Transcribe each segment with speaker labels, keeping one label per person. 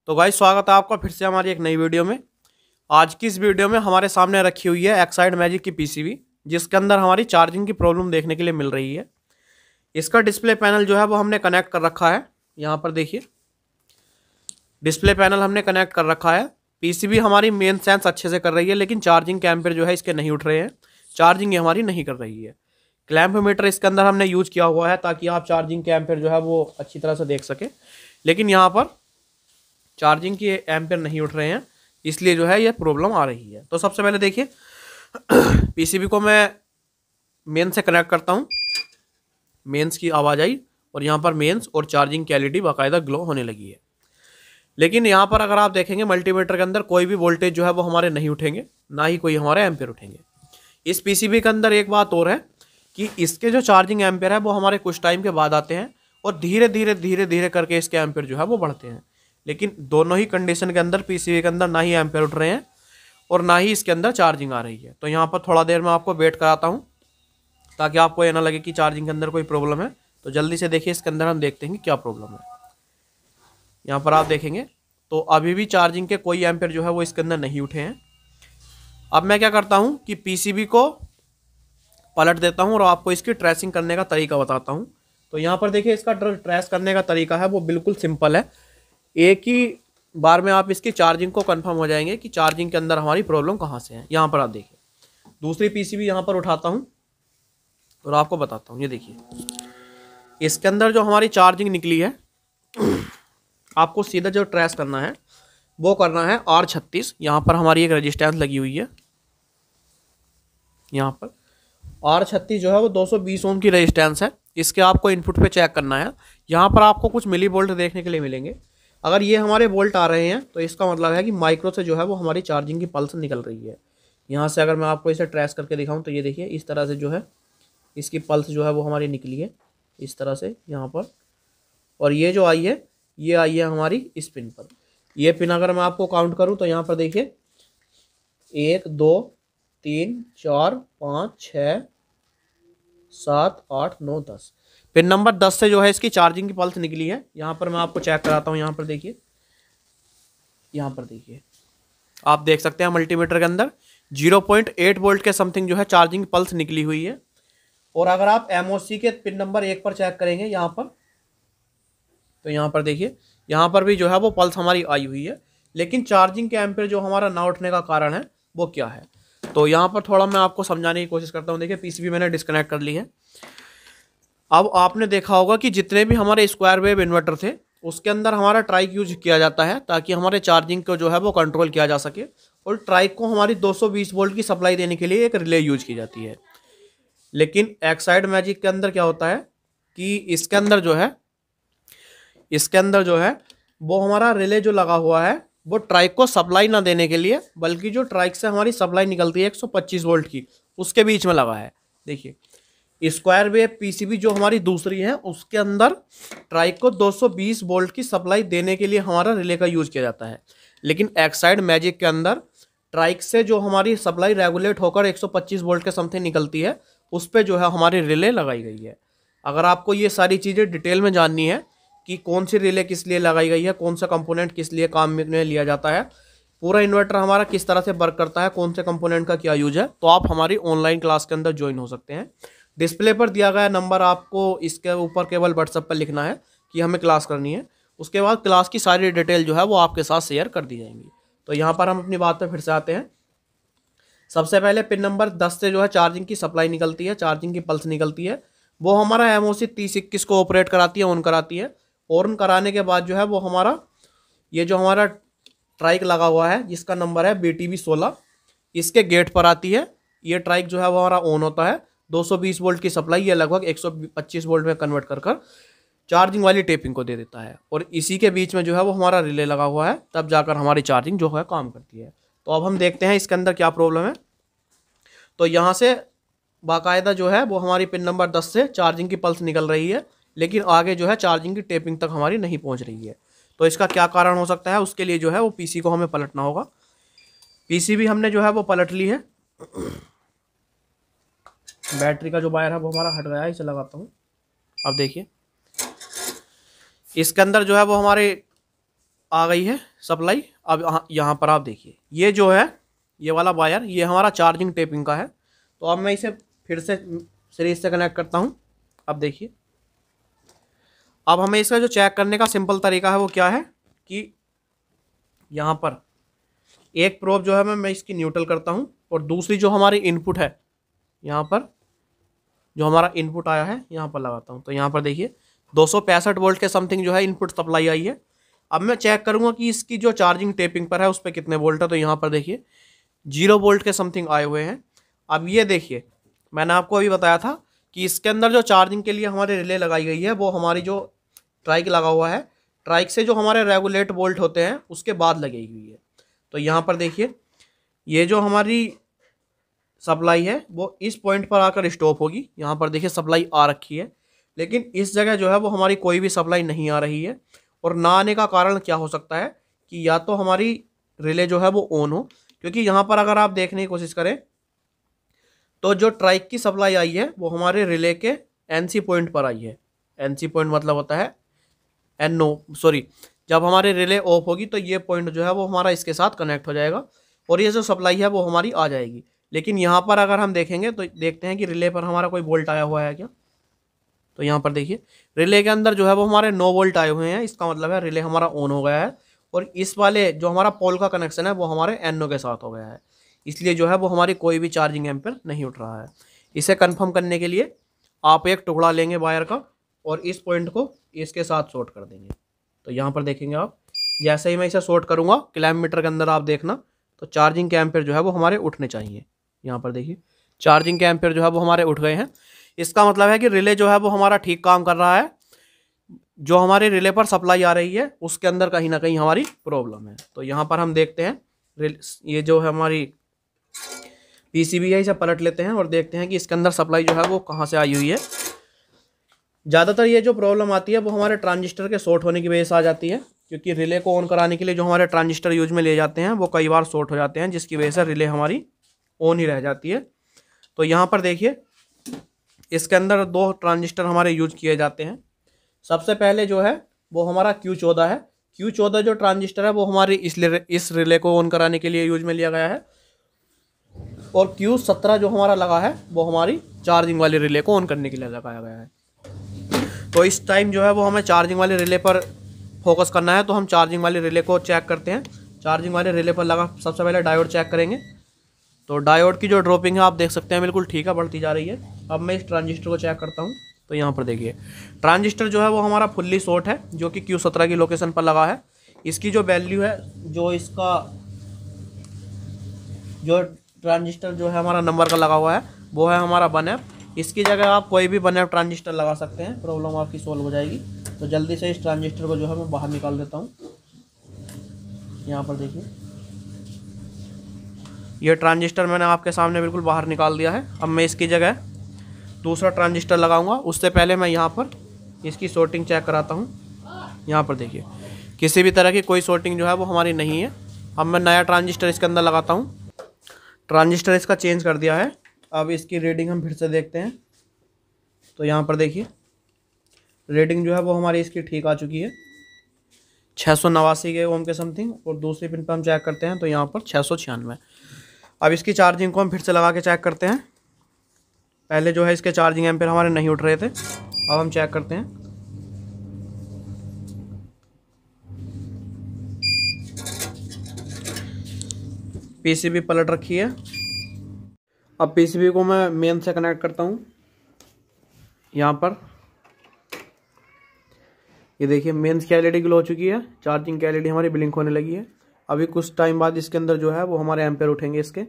Speaker 1: तो गाइस स्वागत है आपका फिर से हमारी एक नई वीडियो में। आज की इस वीडियो में हमारे सामने रखी हुई है एक्साइड मैजिक की पीसीबी, जिसके अंदर हमारी चार्जिंग की प्रॉब्लम देखने के लिए मिल रही है। इसका डिस्प्ले पैनल जो है वो हमने कनेक्ट कर रखा है। यहाँ पर देखिए डिस्प्ले पैनल हमने कनेक्ट कर रखा है। पीसीबी हमारी मेन सेंस अच्छे से कर रही है, लेकिन चार्जिंग के एम्पीयर जो है इसके नहीं उठ रहे हैं। चार्जिंग ये हमारी नहीं कर रही है। क्लैंप मीटर इसके अंदर हमने यूज किया हुआ है ताकि आप चार्जिंग के एम्पीयर जो है वो अच्छी तरह से देख सके, लेकिन यहाँ पर चार्जिंग के एम्पीयर नहीं उठ रहे हैं, इसलिए जो है ये प्रॉब्लम आ रही है। तो सबसे पहले देखिए पीसीबी को मैं मेन से कनेक्ट करता हूँ। मेंस की आवाज़ आई और यहाँ पर मेंस और चार्जिंग की एलईडी बाकायदा ग्लो होने लगी है। लेकिन यहाँ पर अगर आप देखेंगे मल्टीमीटर के अंदर कोई भी वोल्टेज जो है वो हमारे नहीं उठेंगे, ना ही कोई हमारे एम्पीयर उठेंगे। इस पीसीबी के अंदर एक बात और है कि इसके जो चार्जिंग एम्पीयर है वो हमारे कुछ टाइम के बाद आते हैं और धीरे धीरे धीरे धीरे करके इसके एम्पीयर जो है वो बढ़ते हैं। लेकिन दोनों ही कंडीशन के अंदर पीसीबी के अंदर ना ही एम्पीयर उठ रहे हैं और ना ही इसके अंदर चार्जिंग आ रही है। तो यहाँ पर थोड़ा देर में आपको वेट कराता हूँ ताकि आपको ये ना लगे कि चार्जिंग के अंदर कोई प्रॉब्लम है। तो जल्दी से देखिए इसके अंदर हम देखते हैं कि क्या प्रॉब्लम है। यहाँ पर आप देखेंगे तो अभी भी चार्जिंग के कोई एम्पीयर जो है वो इसके अंदर नहीं उठे हैं। अब मैं क्या करता हूँ कि पीसीबी को पलट देता हूँ और आपको इसकी ट्रेसिंग करने का तरीका बताता हूँ। तो यहाँ पर देखिए इसका ट्रेस करने का तरीका है वो बिल्कुल सिंपल है। एक ही बार में आप इसकी चार्जिंग को कंफर्म हो जाएंगे कि चार्जिंग के अंदर हमारी प्रॉब्लम कहाँ से है। यहाँ पर आप देखिए दूसरी पीसीबी यहाँ पर उठाता हूँ और आपको बताता हूँ। ये देखिए इसके अंदर जो हमारी चार्जिंग निकली है, आपको सीधा जो ट्रेस करना है वो करना है R36। यहाँ पर हमारी एक रेजिस्टेंस लगी हुई है। यहाँ पर R36 जो है वो 220 ओम की रेजिस्टेंस है। इसके आपको इनपुट पे चेक करना है। यहाँ पर आपको कुछ मिली वोल्ट देखने के लिए मिलेंगे। अगर ये हमारे वोल्ट आ रहे हैं तो इसका मतलब है कि माइक्रो से जो है वो हमारी चार्जिंग की पल्स निकल रही है। यहाँ से अगर मैं आपको इसे ट्रेस करके दिखाऊँ तो ये देखिए इस तरह से जो है इसकी पल्स जो है वो हमारी निकली है इस तरह से यहाँ पर। और ये जो आई है ये आई है हमारी इस पिन पर। ये पिन अगर मैं आपको काउंट करूँ तो यहाँ पर देखिए 1 2 3 4 5 6 7 8 9 10 पिन नंबर 10 से जो है इसकी चार्जिंग की पल्स निकली है। यहाँ पर मैं आपको चेक कराता हूँ। यहाँ पर देखिए आप देख सकते हैं मल्टीमीटर के अंदर 0.8 वोल्ट के समथिंग जो है चार्जिंग पल्स निकली हुई है। और अगर आप एमओसी के पिन नंबर 1 पर चेक करेंगे यहाँ पर, तो यहाँ पर देखिए यहाँ पर भी जो है वो पल्स हमारी आई हुई है। लेकिन चार्जिंग के एम्पीयर जो हमारा ना उठने का कारण है वो क्या है, तो यहाँ पर थोड़ा मैं आपको समझाने की कोशिश करता हूँ। देखिए पीसीबी मैंने डिस्कनेक्ट कर ली है। अब आपने देखा होगा कि जितने भी हमारे स्क्वायर वेव इन्वर्टर थे उसके अंदर हमारा ट्राइक यूज किया जाता है ताकि हमारे चार्जिंग को जो है वो कंट्रोल किया जा सके। और ट्राइक को हमारी 220 वोल्ट की सप्लाई देने के लिए एक रिले यूज की जाती है। लेकिन एक्साइड मैजिक के अंदर क्या होता है कि इसके अंदर जो है वो हमारा रिले जो लगा हुआ है वो ट्राइक को सप्लाई ना देने के लिए, बल्कि जो ट्राइक से हमारी सप्लाई निकलती है 125 वोल्ट की उसके बीच में लगा है। देखिए स्क्वायर वेव पीसीबी जो हमारी दूसरी है उसके अंदर ट्राइक को 220 वोल्ट की सप्लाई देने के लिए हमारा रिले का यूज किया जाता है। लेकिन एक्साइड मैजिक के अंदर ट्राइक से जो हमारी सप्लाई रेगुलेट होकर 125 वोल्ट के समथिंग निकलती है उस पर जो है हमारी रिले लगाई गई है। अगर आपको ये सारी चीज़ें डिटेल में जाननी है कि कौन सी रिले किस लिए लगाई गई है, कौन सा कंपोनेंट किस लिए काम में लिया जाता है, पूरा इन्वर्टर हमारा किस तरह से वर्क करता है, कौन से कंपोनेंट का क्या यूज है, तो आप हमारी ऑनलाइन क्लास के अंदर ज्वाइन हो सकते हैं। डिस्प्ले पर दिया गया नंबर आपको इसके ऊपर केवल व्हाट्सएप पर लिखना है कि हमें क्लास करनी है। उसके बाद क्लास की सारी डिटेल जो है वो आपके साथ शेयर कर दी जाएंगी। तो यहाँ पर हम अपनी बात पर फिर से आते हैं। सबसे पहले पिन नंबर 10 से जो है चार्जिंग की सप्लाई निकलती है, चार्जिंग की पल्स निकलती है। वो हमारा एमओसी 3021 को ऑपरेट कराती है, ऑन कराती है। ऑन कराने के बाद जो है वो हमारा ये जो हमारा ट्राइक लगा हुआ है जिसका नंबर है BTB 16, इसके गेट पर आती है। ये ट्राइक जो है वो हमारा ऑन होता है। 220 वोल्ट की सप्लाई ये लगभग 125 वोल्ट में कन्वर्ट कर चार्जिंग वाली टेपिंग को दे देता है। और इसी के बीच में जो है वो हमारा रिले लगा हुआ है, तब जाकर हमारी चार्जिंग जो है काम करती है। तो अब हम देखते हैं इसके अंदर क्या प्रॉब्लम है। तो यहाँ से बाकायदा जो है वो हमारी पिन नंबर 10 से चार्जिंग की पल्स निकल रही है, लेकिन आगे जो है चार्जिंग की टेपिंग तक हमारी नहीं पहुँच रही है। तो इसका क्या कारण हो सकता है, उसके लिए जो है वो पीसी को हमें पलटना होगा। पीसी भी हमने जो है वो पलट ली है। बैटरी का जो वायर है वो हमारा हट गया है, इसे लगाता हूँ। अब देखिए इसके अंदर जो है वो हमारे आ गई है सप्लाई। अब यहाँ पर आप देखिए, ये जो है ये वाला वायर ये हमारा चार्जिंग टेपिंग का है। तो अब मैं इसे फिर से सीरीज से कनेक्ट करता हूँ। अब देखिए, अब हमें इसका जो चेक करने का सिंपल तरीका है वो क्या है कि यहाँ पर एक प्रोब जो है मैं इसकी न्यूट्रल करता हूँ और दूसरी जो हमारी इनपुट है यहाँ पर जो हमारा इनपुट आया है यहाँ पर लगाता हूँ। तो यहाँ पर देखिए 265 वोल्ट के समथिंग जो है इनपुट सप्लाई आई है। अब मैं चेक करूँगा कि इसकी जो चार्जिंग टेपिंग पर है उस पर कितने वोल्ट है। तो यहाँ पर देखिए 0 वोल्ट के समथिंग आए हुए हैं। अब ये देखिए, मैंने आपको अभी बताया था कि इसके अंदर जो चार्जिंग के लिए हमारे रिले लगाई गई है वो हमारी जो ट्राइक लगा हुआ है, ट्राइक से जो हमारे रेगुलेट वोल्ट होते हैं उसके बाद लगी हुई है। तो यहाँ पर देखिए, ये जो हमारी सप्लाई है वो इस पॉइंट पर आकर स्टॉप होगी। यहाँ पर देखिए सप्लाई आ रखी है, लेकिन इस जगह जो है वो हमारी कोई भी सप्लाई नहीं आ रही है। और ना आने का कारण क्या हो सकता है कि या तो हमारी रिले जो है वो ऑन हो, क्योंकि यहाँ पर अगर आप देखने की कोशिश करें तो जो ट्राइक की सप्लाई आई है वो हमारे रिले के एनसी पॉइंट पर आई है। एनसी पॉइंट मतलब होता है जब हमारे रिले ऑफ होगी तो ये पॉइंट जो है वो हमारा इसके साथ कनेक्ट हो जाएगा और ये जो सप्लाई है वो हमारी आ जाएगी। लेकिन यहाँ पर अगर हम देखेंगे तो देखते हैं कि रिले पर हमारा कोई वोल्ट आया हुआ है क्या। तो यहाँ पर देखिए रिले के अंदर जो है वो हमारे 9 वोल्ट आए हुए हैं। इसका मतलब है रिले हमारा ऑन हो गया है और इस वाले जो हमारा पोल का कनेक्शन है वो हमारे NO के साथ हो गया है, इसलिए जो है वो हमारी कोई भी चार्जिंग एम्पेयर नहीं उठ रहा है। इसे कंफर्म करने के लिए आप एक टुकड़ा लेंगे वायर का और इस पॉइंट को इसके साथ शॉर्ट कर देंगे। तो यहाँ पर देखेंगे आप, जैसे ही मैं इसे शॉर्ट करूँगा क्लैम्प मीटर के अंदर आप देखना तो चार्जिंग के एम्पेयर जो है वो हमारे उठने चाहिए। यहाँ पर देखिए चार्जिंग के एम्पेयर जो है वो हमारे उठ गए हैं। इसका मतलब है कि रिले जो है वो हमारा ठीक काम कर रहा है। जो हमारे रिले पर सप्लाई आ रही है उसके अंदर कहीं ना कहीं हमारी प्रॉब्लम है। तो यहाँ पर हम देखते हैं ये जो है हमारी PCB है, इसे पलट लेते हैं और देखते हैं कि इसके अंदर सप्लाई जो है वो कहाँ से आई हुई है। ज़्यादातर ये जो प्रॉब्लम आती है वो हमारे ट्रांजिस्टर के शॉर्ट होने की वजह से आ जाती है, क्योंकि रिले को ऑन कराने के लिए जो हमारे ट्रांजिस्टर यूज में ले जाते हैं वो कई बार शॉर्ट हो जाते हैं, जिसकी वजह से रिले हमारी ऑन ही रह जाती है। तो यहाँ पर देखिए इसके अंदर 2 ट्रांजिस्टर हमारे यूज किए जाते हैं। सबसे पहले जो है वो हमारा Q14 है। Q14 जो ट्रांजिस्टर है वो हमारी इस रिले को ऑन कराने के लिए यूज में लिया गया है और Q17 जो हमारा लगा है वो हमारी चार्जिंग वाली रिले को ऑन करने के लिए लगाया गया है। तो इस टाइम जो है वो हमें चार्जिंग वाले रिले पर फोकस करना है। तो हम चार्जिंग वाले रिले को चेक करते हैं। चार्जिंग वाले रिले पर लगा सबसे पहले डायोड चेक करेंगे। तो डायोड की जो ड्रॉपिंग है आप देख सकते हैं बिल्कुल ठीक है, बढ़ती जा रही है। अब मैं इस ट्रांजिस्टर को चेक करता हूँ। तो यहाँ पर देखिए ट्रांजिस्टर जो है वो हमारा फुल्ली शॉर्ट है, जो कि Q17 की लोकेशन पर लगा है। इसकी जो वैल्यू है, जो ट्रांजिस्टर जो है हमारा नंबर का लगा हुआ है वो है हमारा 1F। इसकी जगह आप कोई भी 1F ट्रांजिस्टर लगा सकते हैं, प्रॉब्लम आपकी सॉल्व हो जाएगी। तो जल्दी से इस ट्रांजिस्टर को जो है मैं बाहर निकाल देता हूँ। यहाँ पर देखिए ये ट्रांजिस्टर मैंने आपके सामने बिल्कुल बाहर निकाल दिया है। अब मैं इसकी जगह दूसरा ट्रांजिस्टर लगाऊंगा। उससे पहले मैं यहाँ पर इसकी शॉर्टिंग चेक कराता हूँ। यहाँ पर देखिए किसी भी तरह की कोई शॉर्टिंग जो है वो हमारी नहीं है। अब मैं नया ट्रांजिस्टर इसके अंदर लगाता हूँ। ट्रांजिस्टर इसका चेंज कर दिया है। अब इसकी रीडिंग हम फिर से देखते हैं। तो यहाँ पर देखिए रीडिंग जो है वो हमारी इसकी ठीक आ चुकी है, 689 के ओम के समथिंग। और दूसरी पिन पर हम चेक करते हैं तो यहाँ पर 696। अब इसकी चार्जिंग को हम फिर से लगा के चेक करते हैं। पहले जो है इसके चार्जिंग एम्पेयर हमारे नहीं उठ रहे थे, अब हम चेक करते हैं। PCB पलट रखी है। अब PCB को मैं मेन से कनेक्ट करता हूँ। यहाँ पर ये देखिए मेंस की LED ग्लो हो चुकी है, चार्जिंग की LED हमारी ब्लिंक होने लगी है। अभी कुछ टाइम बाद इसके अंदर जो है वो हमारे एम्पेयर उठेंगे इसके,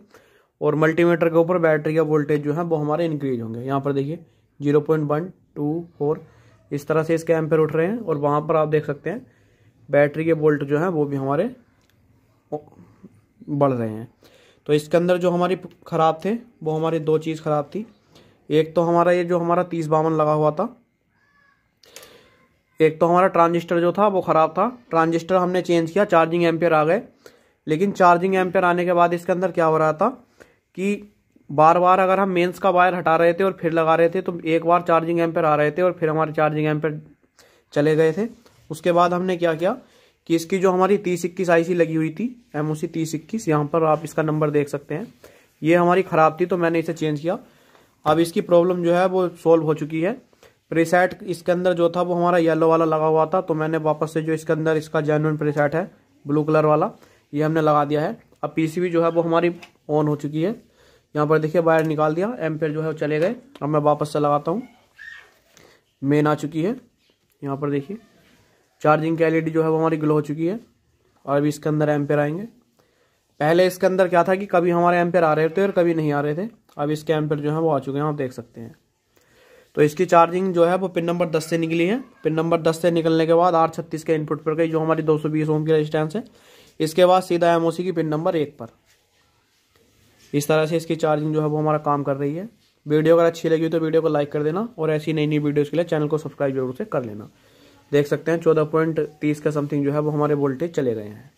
Speaker 1: और मल्टीमीटर के ऊपर बैटरी का वोल्टेज जो है वो हमारे इंक्रीज होंगे। यहाँ पर देखिए 0.124 इस तरह से इसके एम्पेयर उठ रहे हैं। और वहाँ पर आप देख सकते हैं बैटरी के वोल्ट जो है वो भी हमारे बढ़ रहे हैं। तो इसके अंदर जो हमारी ख़राब थे वो हमारी 2 चीज़ ख़राब थी। एक तो हमारा ये जो हमारा 3052 लगा हुआ था, एक तो हमारा ट्रांजिस्टर जो था वो ख़राब था। ट्रांजिस्टर हमने चेंज किया, चार्जिंग एम्पेयर आ गए। लेकिन चार्जिंग एम्पेयर आने के बाद इसके अंदर क्या हो रहा था कि बार बार अगर हम मेंस का वायर हटा रहे थे और फिर लगा रहे थे तो एक बार चार्जिंग एम्पेयर आ रहे थे और फिर हमारे चार्जिंग एम्पेयर चले गए थे। उसके बाद हमने क्या किया कि इसकी जो हमारी 3021 आईसी लगी हुई थी, MOC 3021, यहाँ पर आप इसका नंबर देख सकते हैं, ये हमारी ख़राब थी तो मैंने इसे चेंज किया। अब इसकी प्रॉब्लम जो है वो सोल्व हो चुकी है। प्रीसेट इसके अंदर जो था वो हमारा येलो वाला लगा हुआ था, तो मैंने वापस से जो इसके अंदर इसका जेन्युइन प्रीसेट है ब्लू कलर वाला, ये हमने लगा दिया है। अब PCB जो है वो हमारी ऑन हो चुकी है। यहाँ पर देखिए वायर निकाल दिया, एम्पेयर जो है वो चले गए। अब मैं वापस से लगाता हूँ, मेन आ चुकी है। यहाँ पर देखिए चार्जिंग की LED जो है वो हमारी ग्लो हो चुकी है। और अभी इसके अंदर एम्पेयर आएंगे। पहले इसके अंदर क्या था कि कभी हमारे एम्पेयर आ रहे थे और कभी नहीं आ रहे थे। अब इसके एम्पेयर जो है वो आ चुके हैं, आप देख सकते हैं। तो इसकी चार्जिंग जो है वो पिन नंबर 10 से निकली है। पिन नंबर 10 से निकलने के बाद R36 के इनपुट पर गई, जो हमारी 220 ओम की रेजिस्टेंस है। इसके बाद सीधा MOC की पिन नंबर 1 पर। इस तरह से इसकी चार्जिंग जो है वो हमारा काम कर रही है। वीडियो अगर अच्छी लगी तो वीडियो को लाइक कर देना, और ऐसी नई नई वीडियोज़ के लिए चैनल को सब्सक्राइब जरूर से कर लेना। देख सकते हैं 14.30 का समथिंग जो है वो हमारे वोल्टेज चले गए हैं।